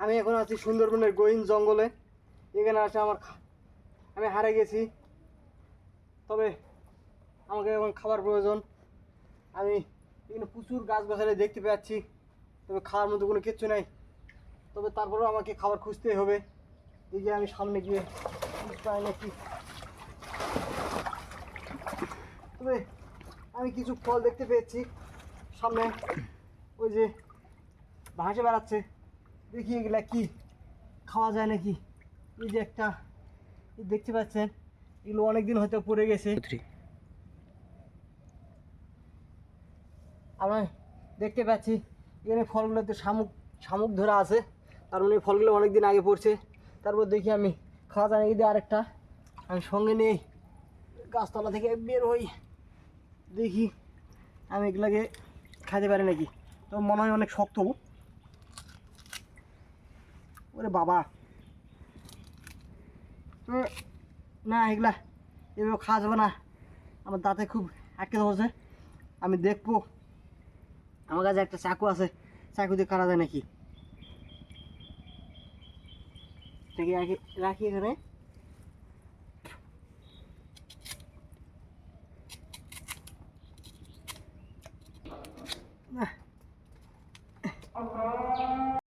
আমি এখন আছি সুন্দরবনের গহীন জঙ্গলে। এখানে আসে আমি হারিয়ে গেছি, তবে আমাকে এখন খাবার প্রয়োজন। আমি এখানে প্রচুর গাছগাছালি দেখতে পাচ্ছি, তবে খাওয়ার মতো কোনো কিচ্ছু নাই। তবে তারপরেও আমাকে খাবার খুঁজতেই হবে। দেখি আমি সামনে গিয়ে পাই নাকি। তবে আমি কিছু ফল দেখতে পেয়েছি সামনে, ওই যে ভাসে বেড়াচ্ছে। দেখি এগুলা কি খাওয়া যায় নাকি। এই যে একটা দেখতে পাচ্ছেন, এগুলো অনেকদিন হয়তো পড়ে গেছে। আমরা দেখতে পাচ্ছি এখানে ফলগুলোতে শামুক শামুক ধরা আছে, তার মানে ফলগুলো অনেকদিন আগে পড়ছে। তারপর দেখি আমি খাওয়া যায় নাকি। দিয়ে আরেকটা আমি সঙ্গে নেই, গাছতলা থেকে বের হই, দেখি আমি এগুলাকে খাইতে পারি নাকি। তো মনে হয় অনেক শক্ত। ওরে বাবা, না এগুলা এভাবে খাওয়া যাবে না, আমার দাঁতে খুব আটকে ধরছে। আমি দেখবো আমার কাছে একটা চাকু আছে, চাকু দিয়ে কাটা যায় নাকি। দেখি রাখি এখানে। না